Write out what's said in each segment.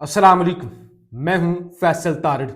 अस्सलाम वालेकुम। मैं हूं फैसल तारिड़।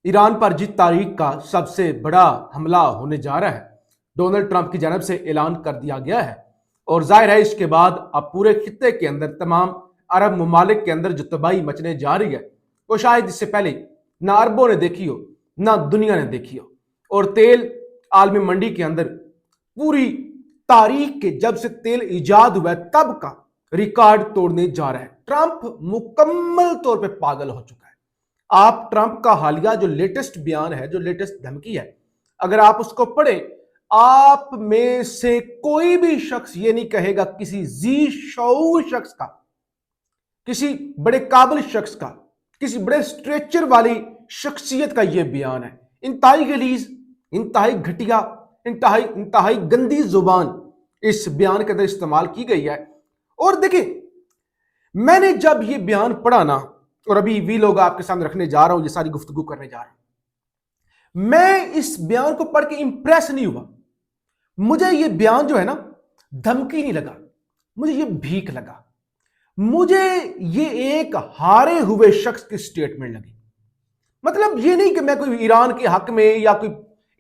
ईरान पर जिस तारीख का सबसे बड़ा हमला होने जा रहा है, डोनाल्ड ट्रंप की जानब से ऐलान कर दिया गया है। और जाहिर है इसके बाद अब पूरे खित्ते के अंदर तमाम अरब ममालिक के अंदर जो तबाही मचने जा रही है, वो शायद इससे पहले ना अरबों ने देखी हो ना दुनिया ने देखी हो। और तेल आलमी मंडी के अंदर पूरी तारीख के जब से तेल ईजाद हुआ है तब का रिकॉर्ड तोड़ने जा रहा है। ट्रंप मुकम्मल तौर पे पागल हो चुका है। आप ट्रंप का हालिया जो लेटेस्ट बयान है, जो लेटेस्ट धमकी है, अगर आप उसको पढ़े, आप में से कोई भी शख्स ये नहीं कहेगा, किसी जी शऊर शख्स का, किसी बड़े काबिल शख्स का, किसी बड़े स्ट्रेचर वाली शख्सियत का यह बयान है। इंतहाई गलीज, इंतहाई घटिया, इंतहाई इंतहाई गंदी जुबान इस बयान के अंदर इस्तेमाल की गई है। और देखिए, मैंने जब ये बयान पढ़ा ना, और अभी वी लोग आपके सामने रखने जा रहा हूं, ये सारी गुफ्तगू करने जा रहा हूं, मैं इस बयान को पढ़ के इंप्रेस नहीं हुआ। मुझे ये बयान जो है ना, धमकी नहीं लगा, मुझे ये भीख लगा। मुझे ये एक हारे हुए शख्स की स्टेटमेंट लगी। मतलब ये नहीं कि मैं कोई ईरान के हक में, या कोई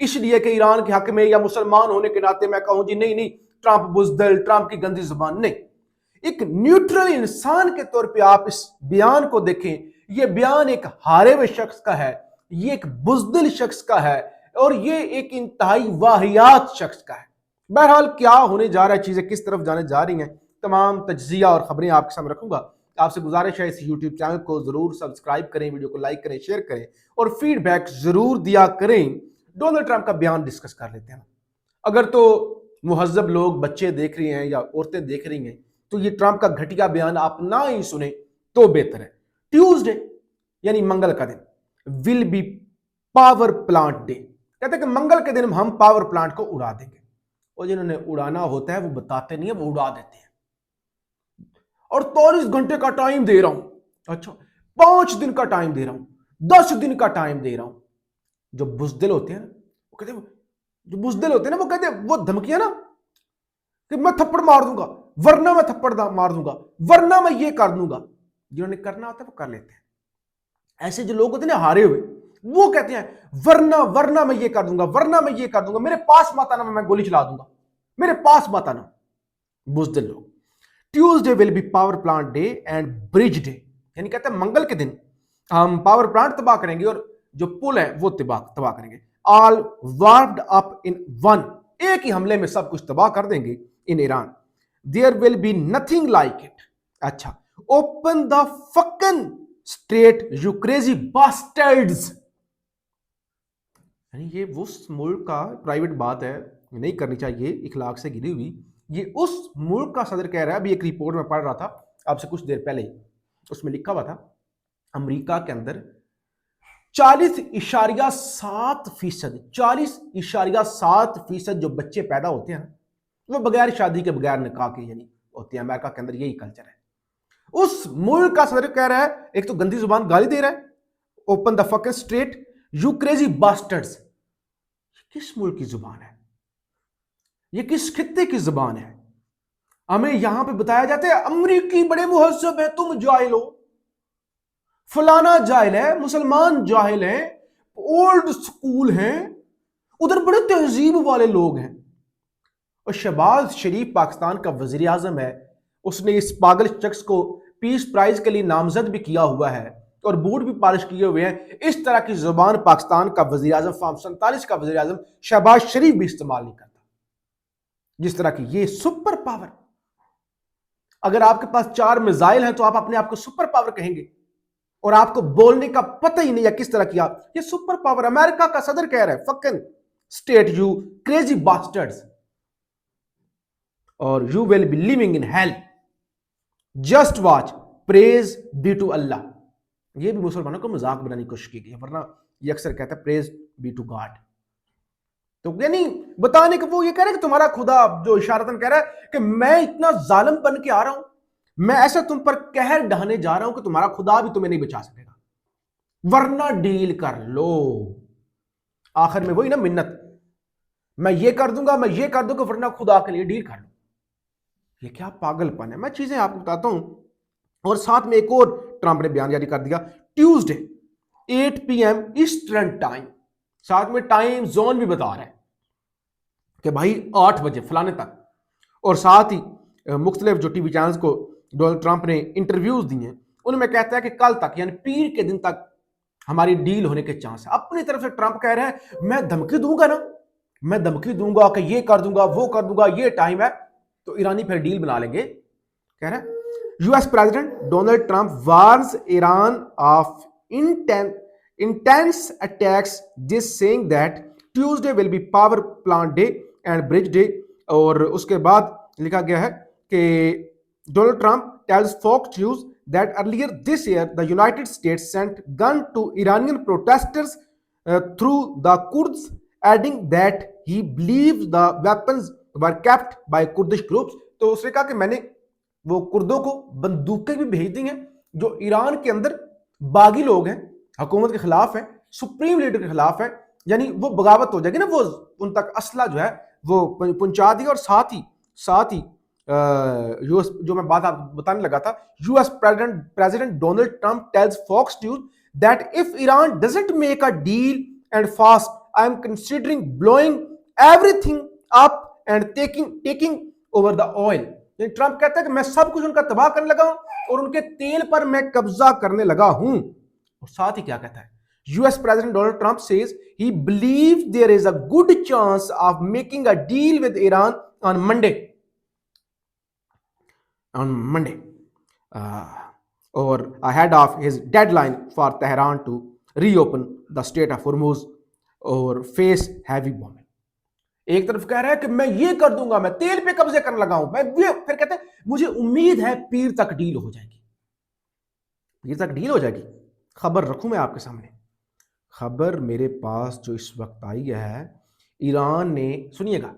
इसलिए कि ईरान के हक में या मुसलमान होने के नाते मैं कहूं जी नहीं नहीं ट्रंप बुजदल, ट्रंप की गंदी जुबान, नहीं। एक न्यूट्रल इंसान के तौर पे आप इस बयान को देखें। यह बयान एक हारे हुए शख्स का है, ये एक बुजदिल शख्स का है, और ये एक इंतहाई वाहियात शख्स का है। बहरहाल क्या होने जा रहा है, चीजें किस तरफ जाने जा रही हैं, तमाम तज्जिया और खबरें आपके सामने रखूंगा। आपसे गुजारिश है इस यूट्यूब चैनल को जरूर सब्सक्राइब करें, वीडियो को लाइक करें, शेयर करें और फीडबैक जरूर दिया करें। डोनाल्ड ट्रंप का बयान डिस्कस कर लेते हैं। अगर तो मुहज्जब लोग, बच्चे देख रहे हैं या औरतें देख रही हैं, तो ये ट्रंप का घटिया बयान आप ना ही सुने तो बेहतर है। ट्यूसडे यानी मंगल का दिन will be power plant day. कहते हैं कि मंगल के दिन हम पावर प्लांट को उड़ा देंगे। और जिन्होंने उड़ाना होता है वो बताते नहीं है, वो उड़ा देते हैं। और 44 घंटे का टाइम दे रहा हूं, अच्छा 5 दिन का टाइम दे रहा हूं, 10 दिन का टाइम दे रहा हूं। जो बुजदिल होते हैं ना, वो कहते हैं, जो बुजदिल होते हैं ना, वो कहते हैं, वो धमकियां ना कि मैं थप्पड़ मार दूंगा, वरना मैं थप्पड़ मार दूंगा, वरना मैं ये कर दूंगा। जिन्होंने करना होता है वो कर लेते हैं। ऐसे जो लोग होते हैं ना हारे हुए, वो कहते हैं वरना वरना मैं ये कर दूंगा, वरना मैं ये कर दूंगा, मेरे पास मत आना, मैं गोली चला दूंगा, मेरे पास मत आना। बुजदिल लोग। Tuesday will be power plant day and bridge day, यानी कहते हैं मंगल के दिन हम पावर प्लांट तबाह करेंगे और जो पुल है वो तबाह करेंगे। All warped up in one, एक ही हमले में सब कुछ तबाह कर देंगे in Iran. There will be nothing like it. अच्छा, open the fucking strait you crazy bastards. यानी ये उस मुल्क का प्राइवेट बात है, नहीं करनी चाहिए, इखलाक से गिरी हुई। ये उस मुल्क का सदर कह रहा है। अभी एक रिपोर्ट में पढ़ रहा था आपसे कुछ देर पहले ही, उसमें लिखा हुआ था अमेरिका के अंदर 40.7%, 40.7% जो बच्चे पैदा होते हैं वो बगैर शादी के, बगैर निकाह के यानी होते हैं। अमेरिका के अंदर यही कल्चर है। उस मुल्क का सदर कह रहा है, एक तो गंदी जुबान गाली दे रहा है, open the fucking strait you crazy bastards. किस मुल्क की जुबान है ये, किस खित्ते की जुबान है? हमें यहां पे बताया जाता है अमरीकी बड़े मुहज्जब है, तुम जाहिल हो, फलाना जाहिल है, मुसलमान जाहिल है, ओल्ड स्कूल हैं, उधर बड़े तहजीब वाले लोग हैं। और शहबाज शरीफ पाकिस्तान का वजीर आजम है, उसने इस पागल शख्स को पीस प्राइज के लिए नामजद भी किया हुआ है और बूट भी पॉलिश किए हुए हैं। इस तरह की जुबान पाकिस्तान का वजीर आजम, फॉर्म 47 का वजीर आजम शहबाज शरीफ भी इस्तेमाल नहीं करता। जिस तरह की ये सुपर पावर, अगर आपके पास 4 मिसाइल हैं तो आप अपने आप को सुपर पावर कहेंगे, और आपको बोलने का पता ही नहीं है किस तरह की आप, ये सुपर पावर। अमेरिका का सदर कह रहा है fucking state you crazy bastards, और you will be living in hell, just watch, praise be to Allah. ये भी मुसलमानों को मजाक बनाने की कोशिश की गई है, वरना ये अक्सर कहता है प्रेज बी टू गॉड। तो यानी बताने को वो ये कह रहे हैं कि तुम्हारा खुदा जो इशारतन कह रहा है कि मैं इतना जालिम बन के आ रहा हूं, मैं ऐसा तुम पर कहर ढाने जा रहा हूं कि तुम्हारा खुदा भी तुम्हें नहीं बचा सकेगा, वरना डील कर लो। आखिर में वही ना मिन्नत, मैं ये कर दूंगा, मैं ये कर दूंगा, वरना खुदा के लिए डील कर लो। ये क्या पागलपन है। मैं चीजें आपको बताता हूं और साथ में एक और ट्रंप ने बयान जारी कर दिया ट्यूसडे 8 PM ईस्टर्न टाइम, साथ में टाइम जोन भी बता रहा है कि भाई 8 बजे फलाने तक, और साथ ही मुख्तलिफ जो टीवी चैनल्स को डोनाल्ड ट्रंप ने इंटरव्यूज दिए उनमें कहता है कि कल तक यानी पीर के दिन तक हमारी डील होने के चांस है। अपनी तरफ से ट्रंप कह रहे हैं मैं धमकी दूंगा ना, मैं धमकी दूंगा कि ये कर दूंगा वो कर दूंगा, ये टाइम है तो ईरानी फिर डील बना लेंगे। कह रहे हैं US president Donald Trump warns Iran of intense attacks, this saying that Tuesday will be power plant day and bridge day। और उसके बाद लिखा गया है कि Donald Trump tells Fox News that earlier this year the United States sent gun to Iranian protesters through the Kurds, adding that he believes the weapons were kept by Kurdish groups। तो उसने कहा कि मैंने वो कुर्दों को बंदूकें भी भेज दी हैं जो ईरान के अंदर बागी लोग हैं, हुकूमत के खिलाफ है, सुप्रीम लीडर के खिलाफ है, यानी वो बगावत हो जाएगी ना, वो उन तक असला जो है वो पहुंचा दिया। और साथ ही यूएस जो मैं बात आपको बताने लगा था, US president Donald Trump tells Fox News that if Iran doesn't make a deal and fast I am considering blowing everything up and taking over the oil. Trump कहता है कि मैं सब कुछ उनका तबाह करने लगा हूं और उनके तेल पर मैं कब्जा करने लगा हूं। और साथ ही क्या कहता है, US president Donald Trump says he believe there is a good chance of making a deal with Iran on Monday और ahead of his deadline for Tehran to reopen the state of Hormuz और face heavy bombing. एक तरफ कह रहा है कि मैं ये कर दूंगा, मैं तेल पे कब्जे करने लगा हूं, फिर कहते हैं मुझे उम्मीद है पीर तक डील हो जाएगी, पीर तक डील हो जाएगी। खबर रखूं मैं आपके सामने, खबर मेरे पास जो इस वक्त आई है, ईरान ने, सुनिएगा,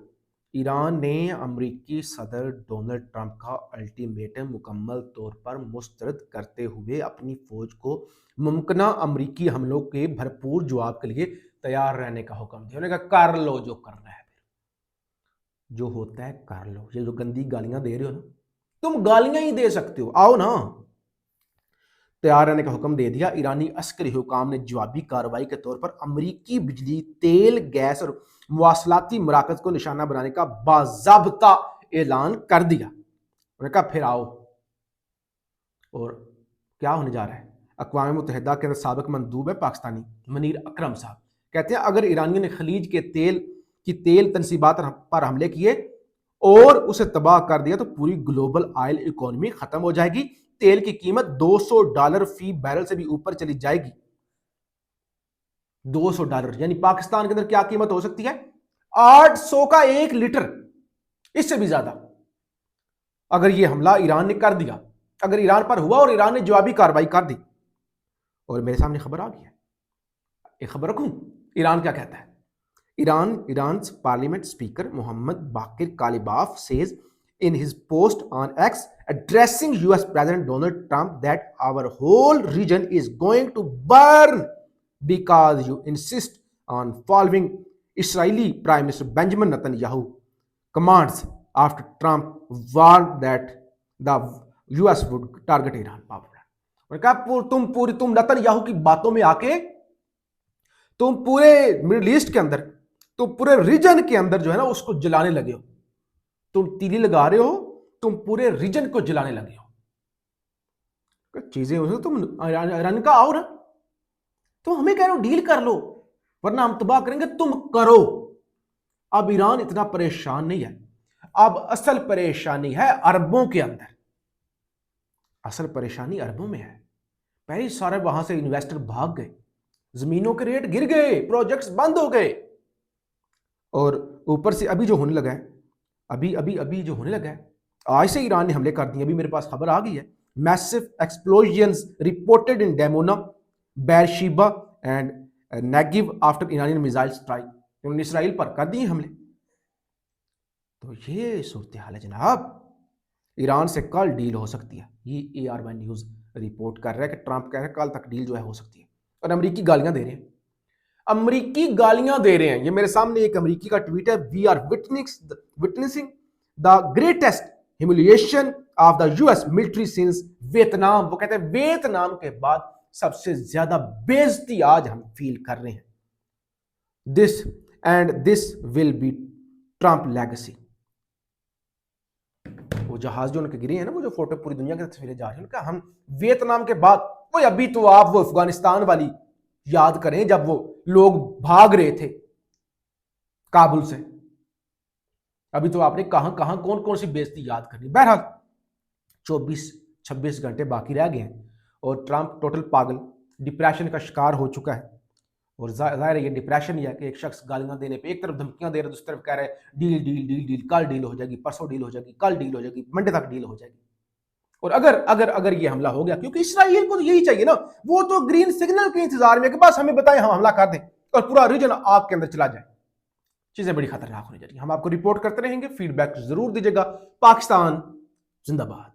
ईरान ने अमेरिकी सदर डोनाल्ड ट्रंप का अल्टीमेटम मुकम्मल तौर पर मुस्तरद करते हुए अपनी फौज को मुमकिन अमेरिकी हमलों के भरपूर जवाब के लिए तैयार रहने का हुक्म दिया। उन्होंने कहा कर लो जो करना है, जो होता है कर लो। ये जो गंदी गालियां दे रहे हो ना, तुम गालियां ही दे सकते हो, आओ ना। तैयार रहने का हुक्म दे दिया। ईरानी अस्करी हुकाम ने जवाबी कार्रवाई के तौर पर अमेरिकी बिजली, तेल, गैस और मुवासलाती मराकज को निशाना बनाने का बाज़ाब्ता ऐलान कर दिया। उन्होंने कहा फिर आओ। और क्या होने जा रहा है, अक़वाम मुत्तहिदा के अंदर साबिक मंदूब है पाकिस्तानी मनीर अकरम साहब, कहते हैं अगर ईरानियों ने खलीज के तेल तनसीबात पर हमले किए और उसे तबाह कर दिया तो पूरी ग्लोबल ऑयल इकोनॉमी खत्म हो जाएगी। तेल की कीमत $200 फी बैरल से भी ऊपर चली जाएगी। $200 यानी पाकिस्तान के अंदर क्या कीमत हो सकती है, 800 का 1 लीटर, इससे भी ज्यादा। अगर यह हमला ईरान ने कर दिया, अगर ईरान पर हुआ और ईरान ने जवाबी कार्रवाई कर दी। और मेरे सामने खबर आ गई है, एक खबर रखूं, ईरान क्या कहता है। Iran parliament speaker Mohammad Bagher Qalibaf says in his post on X addressing US President Donald Trump that our whole region is going to burn because you insist on following Israeli Prime Minister Benjamin Netanyahu commands after Trump warned that the US would target Iran power। उन्होंने कहा तुम Netanyahu की बातों में आके तुम पूरे middle east के अंदर, तुम पूरे रीजन के अंदर जो है ना उसको जलाने लगे हो, तुम तीली लगा रहे हो, तुम पूरे रीजन को जलाने लगे हो। चीजें हो, तुम ईरान का आओ ना, तुम हमें कह रहे हो डील कर लो वरना हम तबाह करेंगे, तुम करो। अब ईरान इतना परेशान नहीं है, अब असल परेशानी है अरबों के अंदर, असल परेशानी अरबों में है। पहले सारे वहां से इन्वेस्टर भाग गए, जमीनों के रेट गिर गए, प्रोजेक्ट्स बंद हो गए, और ऊपर से अभी जो होने लगा है, अभी जो होने लगा है, आज से ईरान ने हमले कर दिए। अभी मेरे पास खबर आ गई है, massive explosions reported in Dimona, Beersheba and Negev after Iranian missile strike. उन्होंने इसराइल पर कर दिए हमले। तो ये सूरत हाल है जनाब, ईरान से कल डील हो सकती है। ये AR1 न्यूज रिपोर्ट कर रहा है कि ट्रंप कह रहे हैं कल तक डील जो है हो सकती है, और अमेरिकी गालियां दे रहे हैं, अमेरिकी गालियां दे रहे हैं। ये मेरे सामने एक अमेरिकी का ट्वीट है, we are witnessing the greatest humiliation of the US military since Vietnam. वो कहते हैं वियतनाम के बाद सबसे ज्यादा बेइज्जती आज हम फील कर रहे हैं। This will be Trump legacy. वो जहाज जो उनके गिरे हैं ना, वो जो फोटो पूरी दुनिया की तस्वीरें जा रही हैं, उनका हम वियतनाम के बाद, वो अभी तो आप वो अफगानिस्तान वाली याद करें जब वो लोग भाग रहे थे काबुल से। अभी तो आपने कहां कहां कौन कौन सी बेइज्जती याद करनी। बहरहाल 24-26 घंटे बाकी रह गए हैं और ट्रंप टोटल पागल डिप्रेशन का शिकार हो चुका है। और जाहिर है ये डिप्रेशन ही है कि एक शख्स गालियां देने पे एक तरफ धमकियां दे रहा है, दूसरी तरफ कह रहा है डील डील डील डील, कल डील हो जाएगी, परसों डील हो जाएगी, कल डील हो जाएगी, मंडे तक डील हो जाएगी। और अगर अगर अगर ये हमला हो गया, क्योंकि इसराइल को तो यही चाहिए ना, वो तो ग्रीन सिग्नल के इंतजार में कि बस हमें बताएं, हम हमला कर दें और पूरा रीजन आग के अंदर चला जाए। चीजें बड़ी खतरनाक होने जा रही हैं। हम आपको रिपोर्ट करते रहेंगे, फीडबैक जरूर दीजिएगा। पाकिस्तान जिंदाबाद।